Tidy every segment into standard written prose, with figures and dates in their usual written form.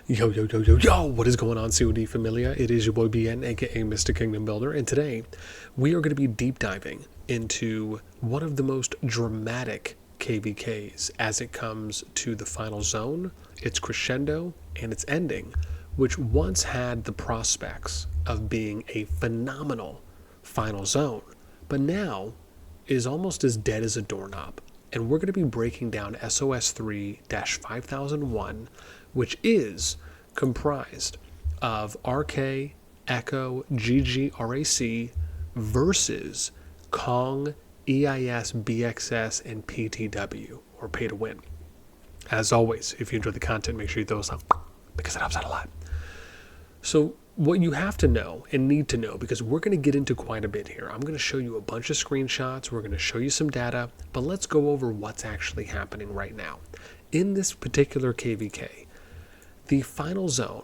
Yo, yo, yo, yo, yo, what is going on, CoD Familia? It is your boy BN, aka Mr. Kingdom Builder, and today we are going to be deep diving into one of the most dramatic KVKs as it comes to the final zone, its crescendo, and its ending, which once had the prospects of being a phenomenal final zone, but now is almost as dead as a doorknob. And we're going to be breaking down SoS3-5001, which is comprised of RK, Echo, GGRAC versus Kong, EIS, BXS, and PTW, or Pay to Win. As always, if you enjoy the content, make sure you throw us up because it helps out a lot. So what you have to know and need to know, because we're going to get into quite a bit here. I'm going to show you a bunch of screenshots. We're going to show you some data, but let's go over what's actually happening right now. In this particular KVK, the final zone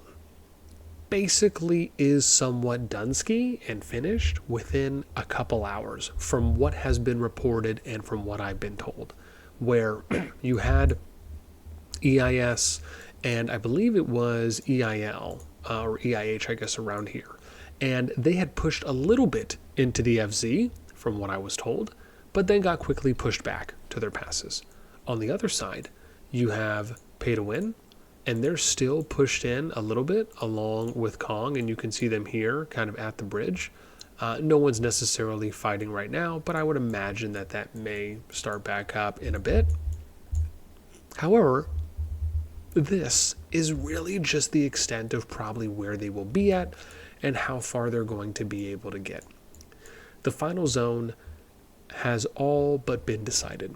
basically is somewhat done-ski and finished within a couple hours from what has been reported and from what I've been told, where you had EIS and I believe it was EIL, or EIH, I guess, around here. And they had pushed a little bit into the FZ, from what I was told, but then got quickly pushed back to their passes. On the other side, you have Pay to Win, and they're still pushed in a little bit along with Kong, and you can see them here kind of at the bridge. No one's necessarily fighting right now, but I would imagine that that may start back up in a bit. However, this is really just the extent of probably where they will be at and how far they're going to be able to get. The final zone has all but been decided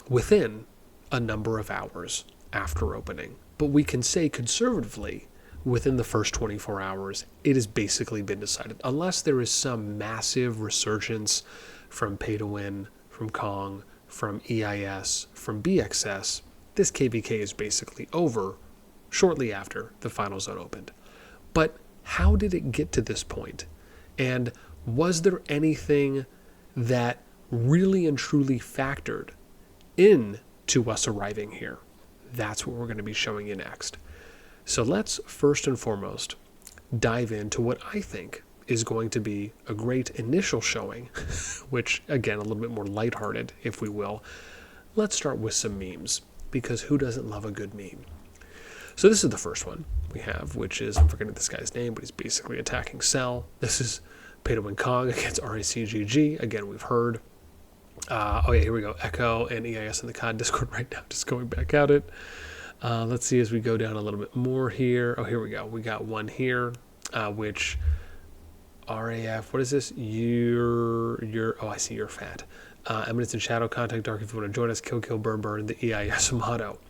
within a number of hours after opening. But we can say conservatively, within the first 24 hours, it has basically been decided. Unless there is some massive resurgence from Pay to Win, from Kong, from EIS, from BXS, this KVK is basically over shortly after the final zone opened. But how did it get to this point? And was there anything that really and truly factored into us arriving here? That's what we're going to be showing you next. So let's first and foremost dive into what I think is going to be a great initial showing, which again, a little bit more lighthearted, if we will. Let's start with some memes, because who doesn't love a good meme? So this is the first one we have, which is, I'm forgetting this guy's name, but he's basically attacking Cell. This is Pay to Win Kong against RACGG. Again, we've heard. Oh yeah, here we go. Echo and EIS in the CoD Discord right now, just going back at it. Let's see as we go down a little bit more here. Oh, here we go. We got one here, which RAF, what is this? Oh, I see, you're fat. Eminence and Shadow, contact Dark if you want to join us. Kill, kill, burn, burn, the EIS motto.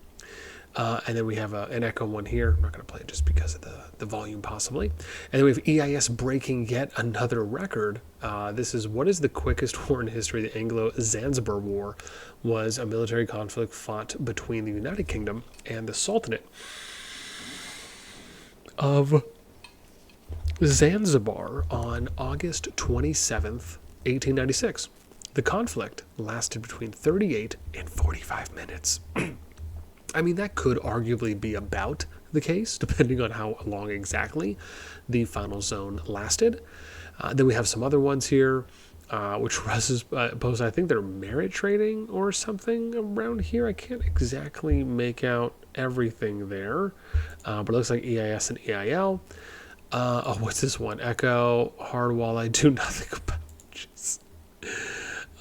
And then we have an Echo one here. I'm not going to play it just because of the volume possibly. And then we have EIS breaking yet another record. This is what is the quickest war in history. The Anglo-Zanzibar War was a military conflict fought between the United Kingdom and the Sultanate of Zanzibar on August 27th, 1896. The conflict lasted between 38 and 45 minutes. I mean, that could arguably be about the case, depending on how long exactly the final zone lasted. Then we have some other ones here, which Russ is posed. I think they're merit trading or something around here. I can't exactly make out everything there, but it looks like EIS and EIL. Oh, what's this one? Echo, Hardwall, I do nothing about. Jeez.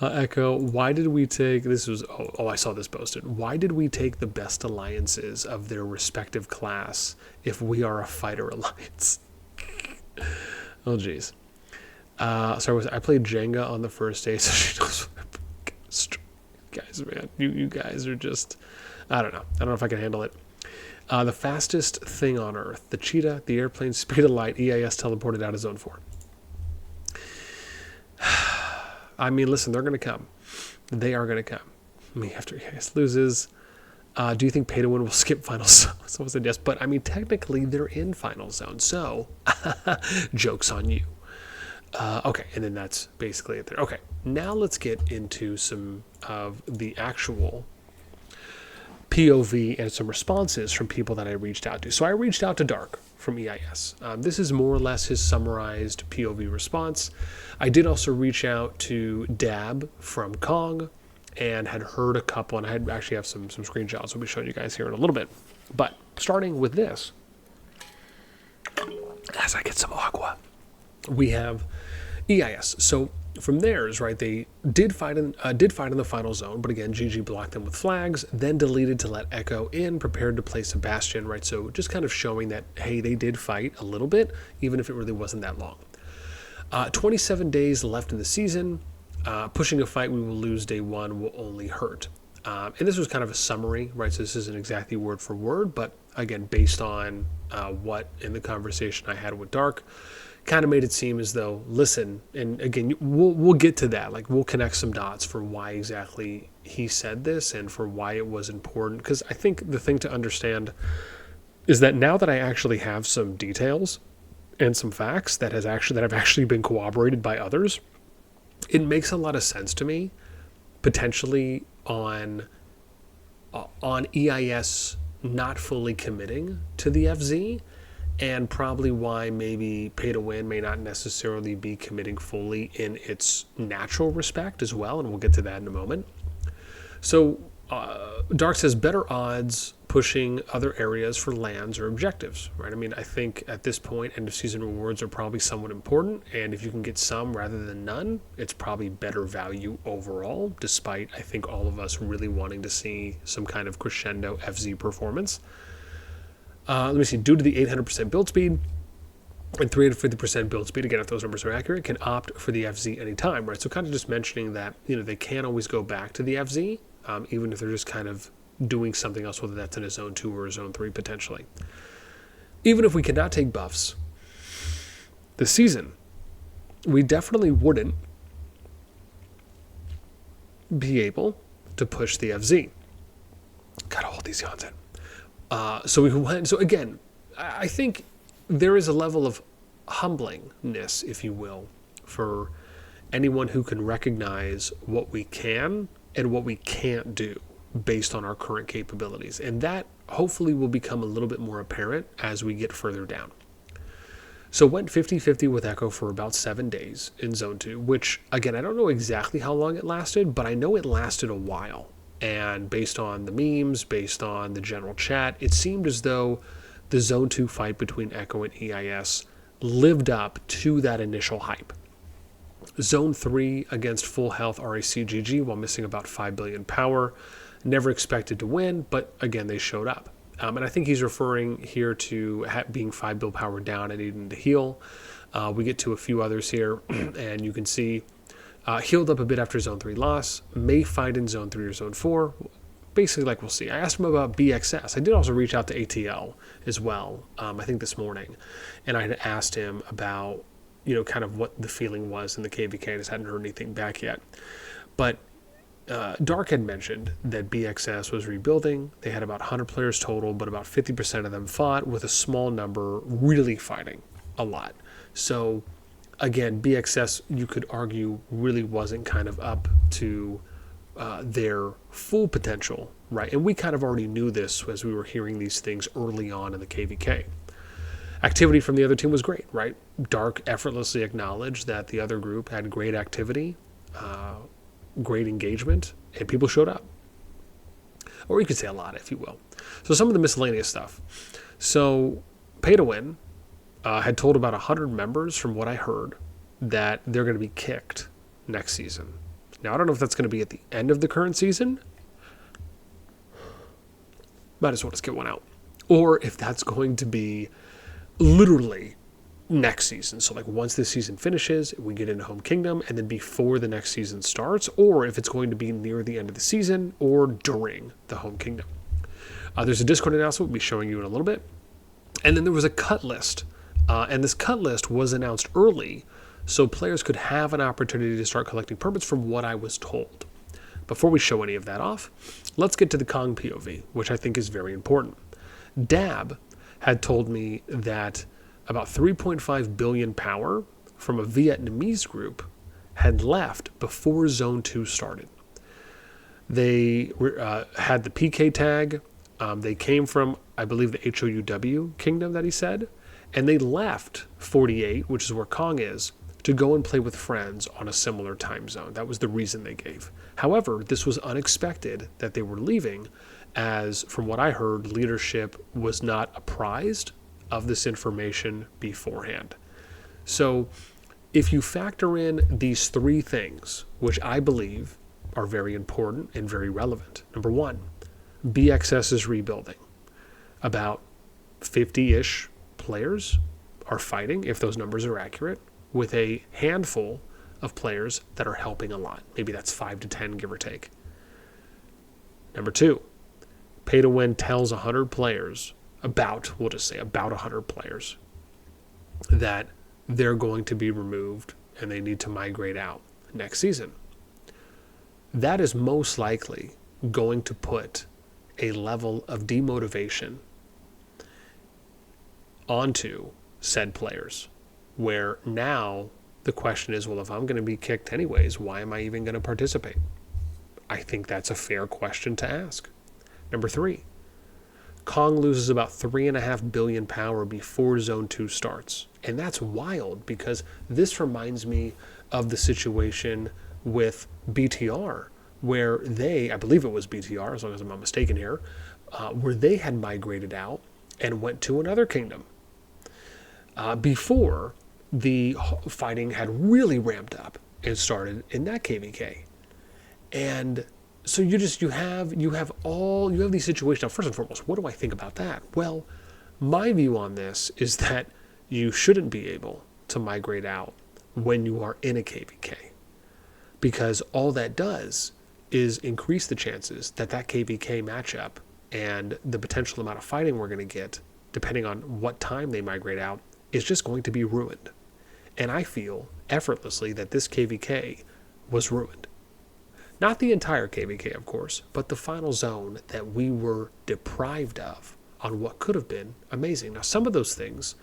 Echo, why did we take, this was, I saw this posted. Why did we take the best alliances of their respective class if we are a fighter alliance? Oh, geez. Sorry, I played Jenga on the first day, so she knows what guys, man, you guys are just, I don't know if I can handle it. The fastest thing on Earth, the cheetah, the airplane, speed of light, EIS teleported out of zone 4. I mean, listen, they're going to come. They are going to come. I mean, after EIS loses, do you think Pay to Win will skip final zone? Someone said yes, but I mean, technically they're in final zone, so joke's on you. Okay, and then that's basically it there. Okay, now let's get into some of the actual POV and some responses from people that I reached out to. So I reached out to Dark from EIS. This is more or less his summarized POV response. I did also reach out to Dab from Kong and had heard a couple, and I had actually have some screenshots I'll be showing you guys here in a little bit. But starting with this, as I get some agua, we have EIS. So from theirs, right, they did fight in the final zone, but again, GG blocked them with flags, then deleted to let Echo in, prepared to place a bastion, right? So just kind of showing that, hey, they did fight a little bit, even if it really wasn't that long. 27 days left in the season. Pushing a fight we will lose day one will only hurt. And this was kind of a summary, right? So this isn't exactly word for word, but again, based on what in the conversation I had with Dark, kind of made it seem as though, listen, and again, we'll get to that. Like, we'll connect some dots for why exactly he said this and for why it was important. Because I think the thing to understand is that now that I actually have some details and some facts that have actually been corroborated by others, it makes a lot of sense to me, potentially on EIS not fully committing to the FZ, and probably why maybe Pay to Win may not necessarily be committing fully in its natural respect as well, and we'll get to that in a moment. So Dark says better odds pushing other areas for lands or objectives, right? I mean, I think at this point, end of season rewards are probably somewhat important, and if you can get some rather than none, it's probably better value overall, despite I think all of us really wanting to see some kind of crescendo FZ performance. Let me see, due to the 800% build speed and 350% build speed, again, if those numbers are accurate, can opt for the FZ anytime, right? So kind of just mentioning that, they can always go back to the FZ, even if they're just kind of doing something else, whether that's in a zone 2 or a zone 3 potentially. Even if we cannot take buffs this season, we definitely wouldn't be able to push the FZ. Gotta hold these yawns in. So again, I think there is a level of humblingness, if you will, for anyone who can recognize what we can and what we can't do based on our current capabilities. And that hopefully will become a little bit more apparent as we get further down. So went 50-50 with Echo for about 7 days in Zone 2, which, again, I don't know exactly how long it lasted, but I know it lasted a while. And based on the memes, based on the general chat, it seemed as though the Zone 2 fight between Echo and EIS lived up to that initial hype. Zone 3 against full health RACGG while missing about 5 billion power. Never expected to win, but again, they showed up. And I think he's referring here to being 5 bill power down and needing to heal. We get to a few others here, and you can see healed up a bit after Zone 3 loss. May fight in Zone 3 or Zone 4. Basically, like we'll see. I asked him about BXS. I did also reach out to ATL as well, I think this morning. And I had asked him about, kind of what the feeling was in the KVK. I just hadn't heard anything back yet. But Dark had mentioned that BXS was rebuilding. They had about 100 players total, but about 50% of them fought, with a small number really fighting a lot. So again, BXS, you could argue, really wasn't kind of up to their full potential, right? And we kind of already knew this as we were hearing these things early on in the KVK. Activity from the other team was great, right? Dark effortlessly acknowledged that the other group had great activity, great engagement, and people showed up. Or you could say a lot, if you will. So some of the miscellaneous stuff. So Pay to Win had told about 100 members, from what I heard, that they're going to be kicked next season. Now, I don't know if that's going to be at the end of the current season. Might as well just get one out. Or if that's going to be literally next season. So like once this season finishes, we get into Home Kingdom, and then before the next season starts, or if it's going to be near the end of the season or during the Home Kingdom. There's a Discord announcement we'll be showing you in a little bit. And then there was a cut list. And this cut list was announced early, so players could have an opportunity to start collecting permits, from what I was told. Before we show any of that off, let's get to the Kong POV, which I think is very important. Dab had told me that about 3.5 billion power from a Vietnamese group had left before Zone 2 started. They had the PK tag. They came from, I believe, the HOUW kingdom that he said. And they left 48, which is where Kong is, to go and play with friends on a similar time zone. That was the reason they gave. However, this was unexpected that they were leaving, as from what I heard, leadership was not apprised of this information beforehand. So if you factor in these three things, which I believe are very important and very relevant. Number one, BXS is rebuilding. About 50-ish players are fighting, if those numbers are accurate, with a handful of players that are helping a lot. Maybe that's 5 to 10, give or take. Number two, Pay to Win tells 100 players, we'll just say about 100 players, that they're going to be removed and they need to migrate out next season. That is most likely going to put a level of demotivation onto said players, where now the question is, well, if I'm going to be kicked anyways, why am I even going to participate? I think that's a fair question to ask. Number three, Kong loses about 3.5 billion power before Zone 2 starts. And that's wild, because this reminds me of the situation with BTR, where I believe it was BTR, as long as I'm not mistaken here, where they had migrated out and went to another kingdom before the fighting had really ramped up and started in that KVK. And so you have these situations. Now, first and foremost, what do I think about that? Well, my view on this is that you shouldn't be able to migrate out when you are in a KVK, because all that does is increase the chances that KVK matchup and the potential amount of fighting we're going to get, depending on what time they migrate out, is just going to be ruined. And I feel effortlessly that this KVK was ruined. Not the entire KVK, of course, but the final zone that we were deprived of on what could have been amazing. Now, some of those things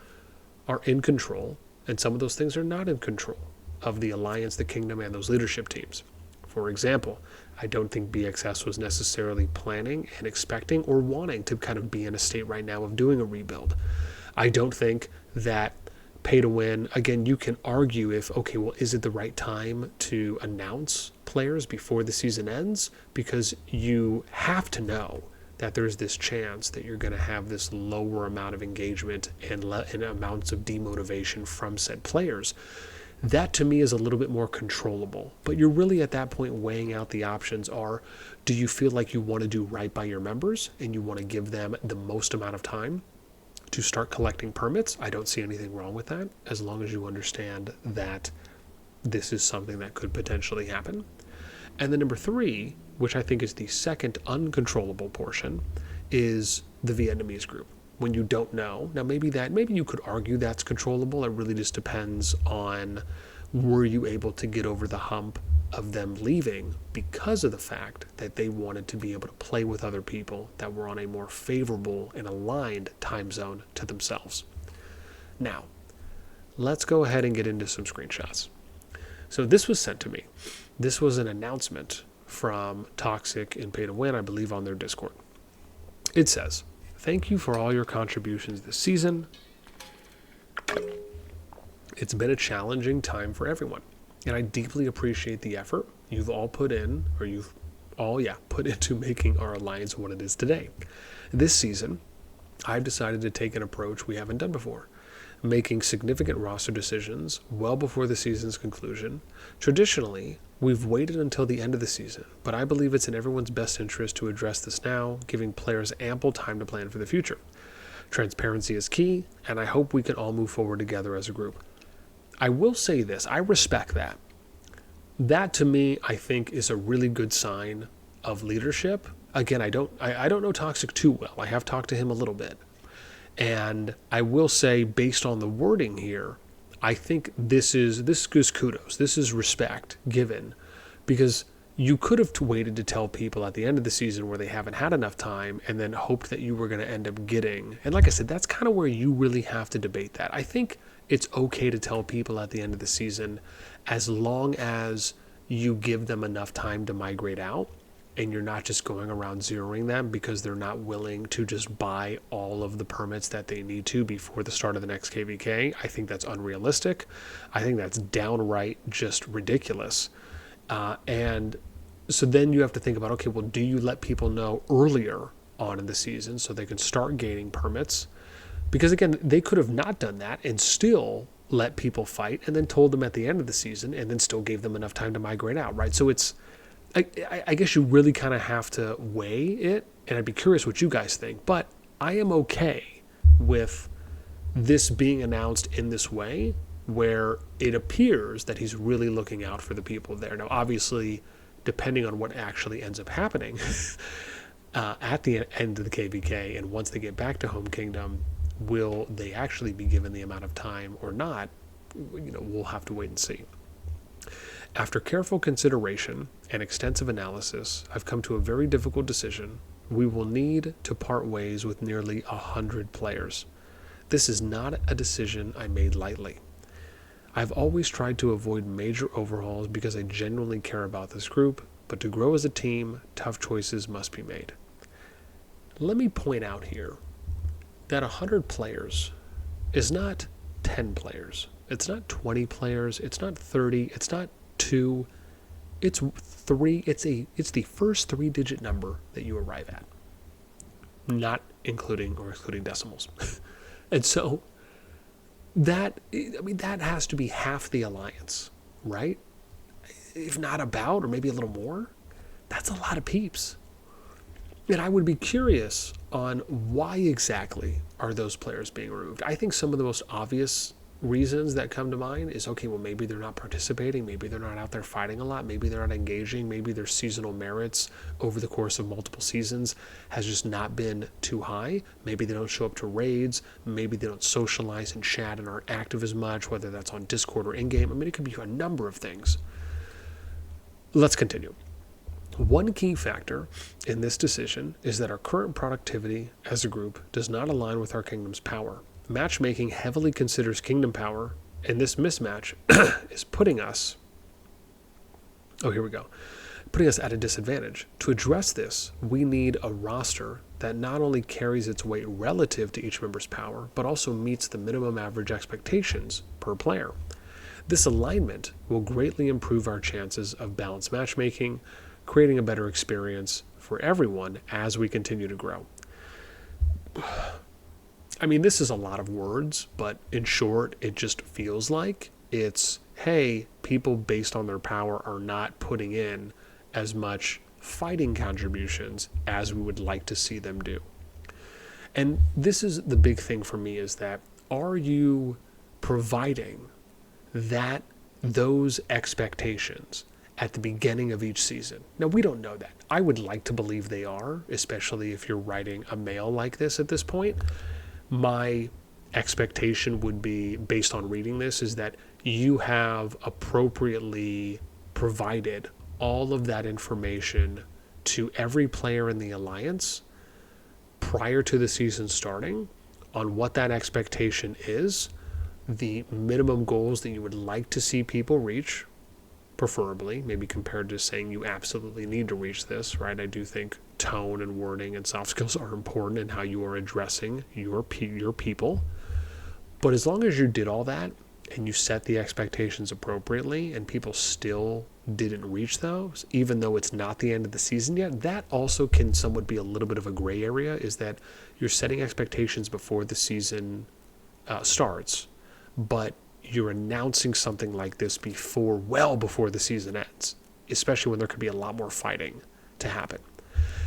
are in control, and some of those things are not in control of the Alliance, the Kingdom, and those leadership teams. For example, I don't think BXS was necessarily planning and expecting or wanting to kind of be in a state right now of doing a rebuild. I don't think that Pay to Win, again, you can argue if, okay, well, is it the right time to announce players before the season ends? Because you have to know that there's this chance that you're going to have this lower amount of engagement and amounts of demotivation from said players. That to me is a little bit more controllable. But you're really at that point weighing out the options are, do you feel like you want to do right by your members and you want to give them the most amount of time to start collecting permits? I don't see anything wrong with that, as long as you understand that this is something that could potentially happen. And then number three, which I think is the second uncontrollable portion, is the Vietnamese group. When you don't know, now maybe you could argue that's controllable. It really just depends on, were you able to get over the hump of them leaving because of the fact that they wanted to be able to play with other people that were on a more favorable and aligned time zone to themselves. Now, let's go ahead and get into some screenshots. So this was sent to me. This was an announcement from Toxic and Pay to Win, I believe, on their Discord. It says, "Thank you for all your contributions this season. It's been a challenging time for everyone, and I deeply appreciate the effort you've all put in, or you've all, put into making our alliance what it is today. This season, I've decided to take an approach we haven't done before, making significant roster decisions well before the season's conclusion. Traditionally, we've waited until the end of the season, but I believe it's in everyone's best interest to address this now, giving players ample time to plan for the future. Transparency is key, and I hope we can all move forward together as a group." I will say this, I respect that. That to me, I think, is a really good sign of leadership. Again, I don't know Toxic too well. I have talked to him a little bit. And I will say, based on the wording here, I think this is kudos. This is respect given, because you could have waited to tell people at the end of the season where they haven't had enough time and then hoped that you were going to end up getting. And like I said, that's kind of where you really have to debate that. I think it's okay to tell people at the end of the season, as long as you give them enough time to migrate out and you're not just going around zeroing them because they're not willing to just buy all of the permits that they need to before the start of the next KVK, I think that's unrealistic. I think that's downright just ridiculous. And so then you have to think about, okay, well, do you let people know earlier on in the season so they can start gaining permits? Because again, they could have not done that and still let people fight and then told them at the end of the season and then still gave them enough time to migrate out, right? So it's, I guess you really kind of have to weigh it, and I'd be curious what you guys think. But I am okay with this being announced in this way, where it appears that he's really looking out for the people there. Now, obviously, depending on what actually ends up happening at the end of the KVK, and once they get back to Home Kingdom, will they actually be given the amount of time or not? We'll have to wait and see. After careful consideration and extensive analysis, I've come to a very difficult decision. We will need to part ways with nearly 100 players. This is not a decision I made lightly. I've always tried to avoid major overhauls because I genuinely care about this group, but to grow as a team, tough choices must be made. Let me point out here that 100 players is not 10 players. It's not 20 players. It's not 30. It's not 2. It's 3. It's the first 3-digit number that you arrive at, not including or excluding decimals. And so that has to be half the alliance, right? If not about, or maybe a little more. That's a lot of peeps. And I would be curious on why exactly are those players being removed. I think some of the most obvious reasons that come to mind is, okay, well, maybe they're not participating, maybe they're not out there fighting a lot, maybe they're not engaging, maybe their seasonal merits over the course of multiple seasons has just not been too high. Maybe they don't show up to raids, maybe they don't socialize and chat and aren't active as much, whether that's on Discord or in-game. I mean, it could be a number of things. Let's continue. One key factor in this decision is that our current productivity as a group does not align with our kingdom's power. Matchmaking heavily considers kingdom power, and this mismatch is putting us at a disadvantage. To address this, we need a roster that not only carries its weight relative to each member's power, but also meets the minimum average expectations per player. This alignment will greatly improve our chances of balanced matchmaking, creating a better experience for everyone as we continue to grow. I mean, this is a lot of words, but in short, it just feels like it's, hey, people based on their power are not putting in as much fighting contributions as we would like to see them do. And this is the big thing for me, is that, are you providing those expectations at the beginning of each season? Now, we don't know that. I would like to believe they are, especially if you're writing a mail like this at this point. My expectation would be, based on reading this, is that you have appropriately provided all of that information to every player in the alliance prior to the season starting on what that expectation is, the minimum goals that you would like to see people reach, preferably, maybe compared to saying you absolutely need to reach this, right? I do think tone and wording and soft skills are important in how you are addressing your people. But as long as you did all that and you set the expectations appropriately and people still didn't reach those, even though it's not the end of the season yet, that also can somewhat be a little bit of a gray area, is that you're setting expectations before the season starts, but you're announcing something like this well before the season ends, especially when there could be a lot more fighting to happen.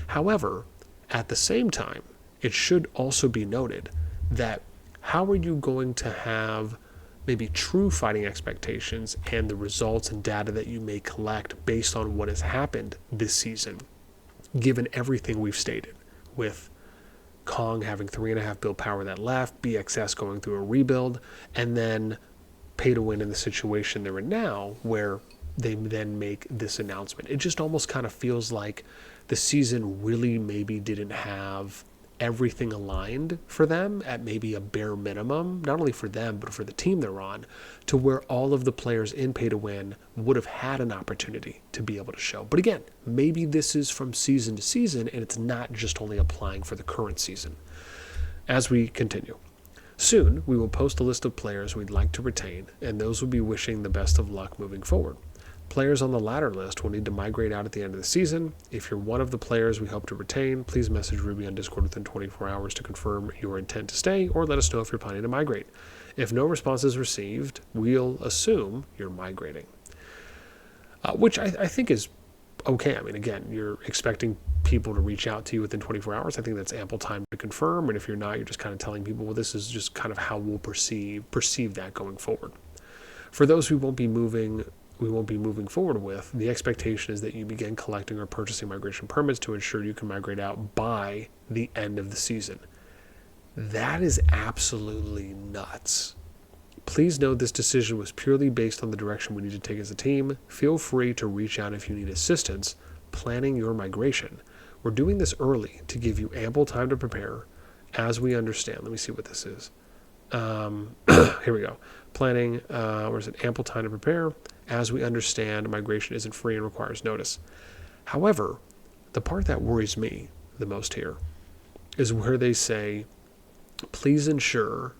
However, at the same time, it should also be noted that how are you going to have maybe true fighting expectations and the results and data that you may collect based on what has happened this season, given everything we've stated, with Kong having 3.5 build power that left, BXS going through a rebuild, and then Pay to Win in the situation they're in now, where they then make this announcement. It just almost kind of feels like the season really maybe didn't have everything aligned for them at maybe a bare minimum, not only for them, but for the team they're on, to where all of the players in Pay to Win would have had an opportunity to be able to show. But again, maybe this is from season to season, and it's not just only applying for the current season. As we continue. Soon, we will post a list of players we'd like to retain, and those will be wishing the best of luck moving forward. Players on the latter list will need to migrate out at the end of the season. If you're one of the players we hope to retain, please message Ruby on Discord within 24 hours to confirm your intent to stay, or let us know if you're planning to migrate. If no response is received, we'll assume you're migrating. Which I think is okay. I mean, again, you're expecting people to reach out to you within 24 hours. I think that's ample time to confirm. And if you're not, you're just kind of telling people, well, this is just kind of how we'll perceive that going forward. For those we won't be moving forward with, the expectation is that you begin collecting or purchasing migration permits to ensure you can migrate out by the end of the season. That is absolutely nuts. Please note this decision was purely based on the direction we need to take as a team. Feel free to reach out if you need assistance planning your migration. We're doing this early to give you ample time to prepare as we understand. Let me see what this is. Here we go. Planning, ample time to prepare as we understand migration isn't free and requires notice. However, the part that worries me the most here is where they say, please ensure,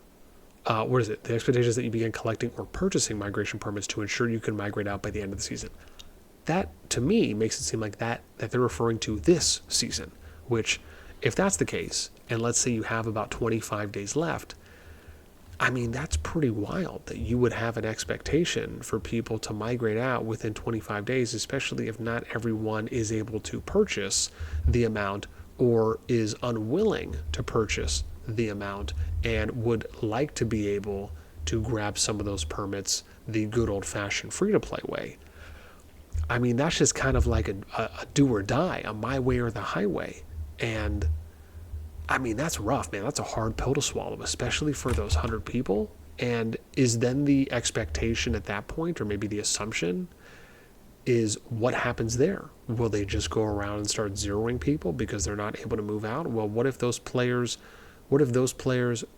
the expectation is that you begin collecting or purchasing migration permits to ensure you can migrate out by the end of the season. That, to me, makes it seem like that they're referring to this season, which, if that's the case, and let's say you have about 25 days left, I mean, that's pretty wild that you would have an expectation for people to migrate out within 25 days, especially if not everyone is able to purchase the amount or is unwilling to purchase the amount and would like to be able to grab some of those permits the good old-fashioned free-to-play way. I mean, that's just kind of like a do or die, a my way or the highway. And I mean, that's rough, man. That's a hard pill to swallow, especially for those 100 people. And is then the expectation at that point, or maybe the assumption, is what happens there? Will they just go around and start zeroing people because they're not able to move out? Well, what if those players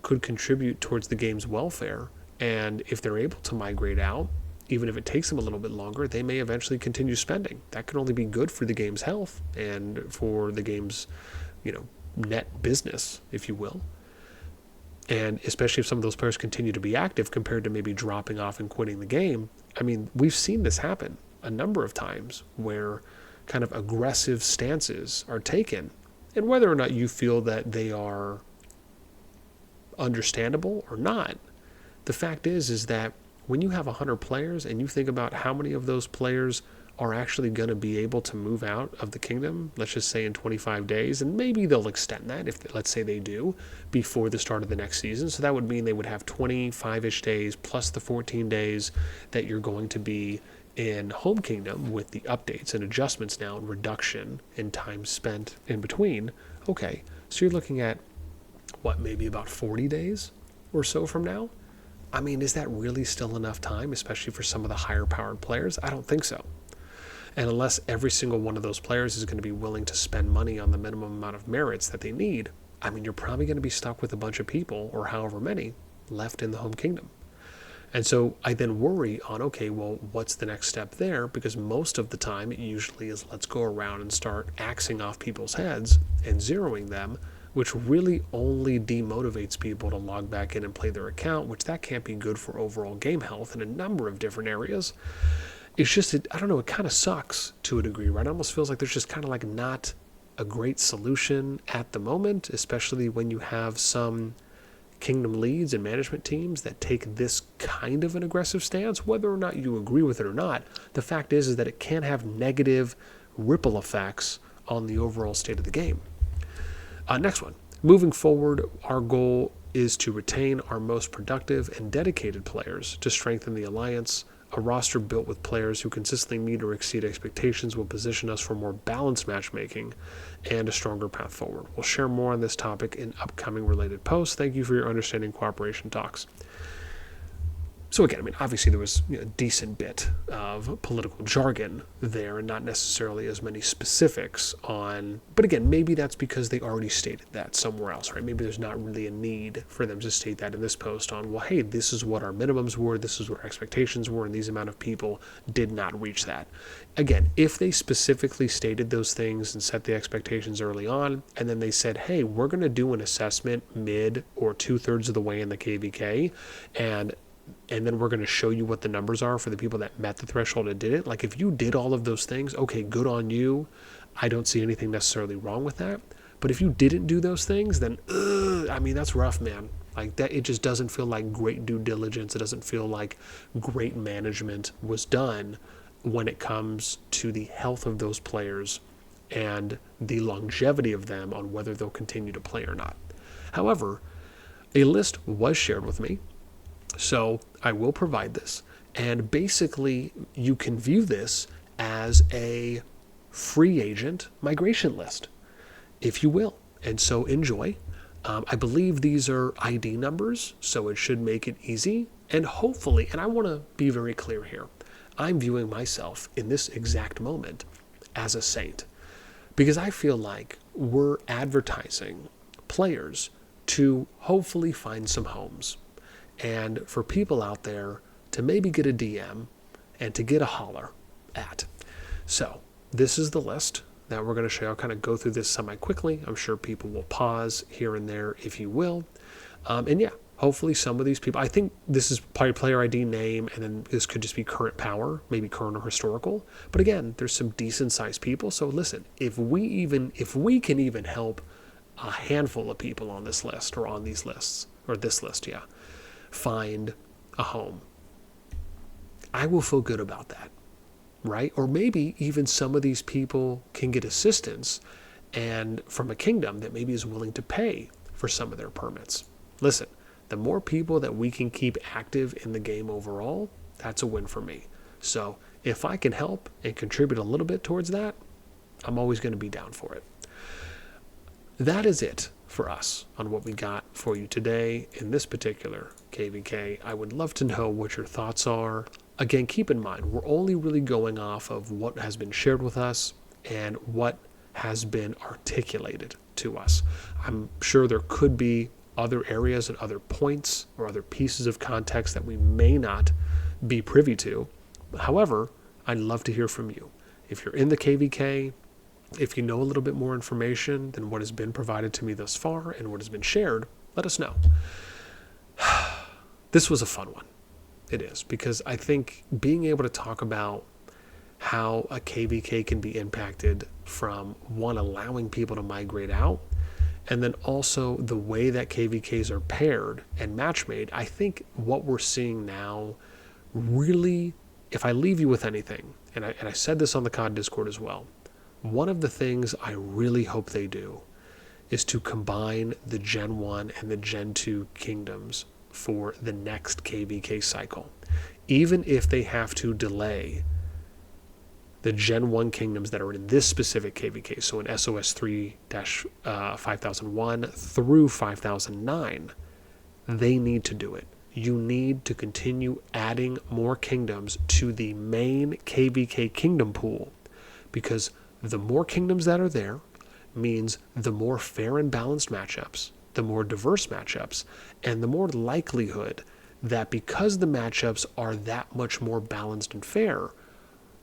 could contribute towards the game's welfare? And if they're able to migrate out, even if it takes them a little bit longer, they may eventually continue spending. That can only be good for the game's health and for the game's, net business, if you will. And especially if some of those players continue to be active compared to maybe dropping off and quitting the game. I mean, we've seen this happen a number of times where kind of aggressive stances are taken. And whether or not you feel that they are understandable or not, the fact is that when you have 100 players and you think about how many of those players are actually going to be able to move out of the kingdom, let's just say in 25 days, and maybe they'll extend that if, let's say they do, before the start of the next season. So that would mean they would have 25-ish days plus the 14 days that you're going to be in home kingdom with the updates and adjustments now and reduction in time spent in between. Okay, so you're looking at, maybe about 40 days or so from now? I mean, is that really still enough time, especially for some of the higher powered players? I don't think so. And unless every single one of those players is going to be willing to spend money on the minimum amount of merits that they need, I mean, you're probably going to be stuck with a bunch of people, or however many, left in the home kingdom. And so I then worry on, okay, well, what's the next step there? Because most of the time it usually is let's go around and start axing off people's heads and zeroing them, which really only demotivates people to log back in and play their account, which that can't be good for overall game health in a number of different areas. It's just, I don't know, it kind of sucks to a degree, right? It almost feels like there's just kind of like not a great solution at the moment, especially when you have some kingdom leads and management teams that take this kind of an aggressive stance. Whether or not you agree with it or not, the fact is that it can have negative ripple effects on the overall state of the game. Next one. Moving forward, our goal is to retain our most productive and dedicated players to strengthen the alliance. A roster built with players who consistently meet or exceed expectations will position us for more balanced matchmaking and a stronger path forward. We'll share more on this topic in upcoming related posts. Thank you for your understanding, cooperation talks. So again, I mean, obviously there was a decent bit of political jargon there and not necessarily as many specifics on, but again, maybe that's because they already stated that somewhere else, right? Maybe there's not really a need for them to state that in this post on, well, hey, this is what our minimums were, this is what our expectations were, and these amount of people did not reach that. Again, if they specifically stated those things and set the expectations early on, and then they said, hey, we're going to do an assessment mid or 2/3 of the way in the KVK, and then we're going to show you what the numbers are for the people that met the threshold and did it. Like, if you did all of those things, okay, good on you. I don't see anything necessarily wrong with that. But if you didn't do those things, then, I mean, that's rough, man. Like, that, it just doesn't feel like great due diligence. It doesn't feel like great management was done when it comes to the health of those players and the longevity of them on whether they'll continue to play or not. However, a list was shared with me. So I will provide this, and basically you can view this as a free agent migration list, if you will. And so enjoy. I believe these are ID numbers, so it should make it easy. And hopefully, and I want to be very clear here, I'm viewing myself in this exact moment as a saint, because I feel like we're advertising players to hopefully find some homes. And for people out there to maybe get a DM and to get a holler at. So this is the list that we're going to show. I'll kind of go through this semi-quickly. I'm sure people will pause here and there if you will. And yeah, hopefully some of these people, I think this is probably player ID, name, and then this could just be current power, maybe current or historical. But again, there's some decent sized people. So listen, if we can even help a handful of people on this list or on these lists, or this list, yeah, find a home, I will feel good about that, right? Or maybe even some of these people can get assistance and from a kingdom that maybe is willing to pay for some of their permits. Listen, the more people that we can keep active in the game overall, that's a win for me. So if I can help and contribute a little bit towards that, I'm always going to be down for it. That is it for us on what we got for you today in this particular KVK. I would love to know what your thoughts are. Again, keep in mind, we're only really going off of what has been shared with us and what has been articulated to us. I'm sure there could be other areas and other points or other pieces of context that we may not be privy to. However, I'd love to hear from you. If you're in the KVK, if you know a little bit more information than what has been provided to me thus far and what has been shared, let us know. This was a fun one. It is, because I think being able to talk about how a KVK can be impacted from one, allowing people to migrate out, and then also the way that KVKs are paired and match made, I think what we're seeing now really, if I leave you with anything, and I said this on the COD Discord as well, one of the things I really hope they do is to combine the Gen 1 and the Gen 2 kingdoms for the next KVK cycle. Even if they have to delay the Gen 1 kingdoms that are in this specific KVK, so in SoS3-5001 through 5009, they need to do it. You need to continue adding more kingdoms to the main KVK kingdom pool, because the more kingdoms that are there means the more fair and balanced matchups, the more diverse matchups, and the more likelihood that because the matchups are that much more balanced and fair,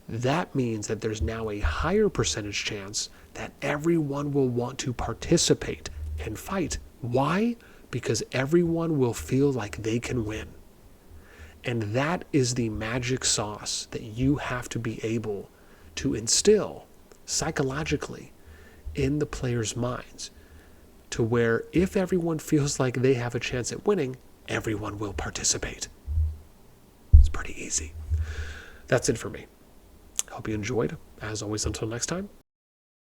that means that there's now a higher percentage chance that everyone will want to participate and fight. Why? Because everyone will feel like they can win. And that is the magic sauce that you have to be able to instill psychologically in the players' minds, to where if everyone feels like they have a chance at winning, everyone will participate. It's pretty easy. That's it for me. Hope you enjoyed. As always, until next time,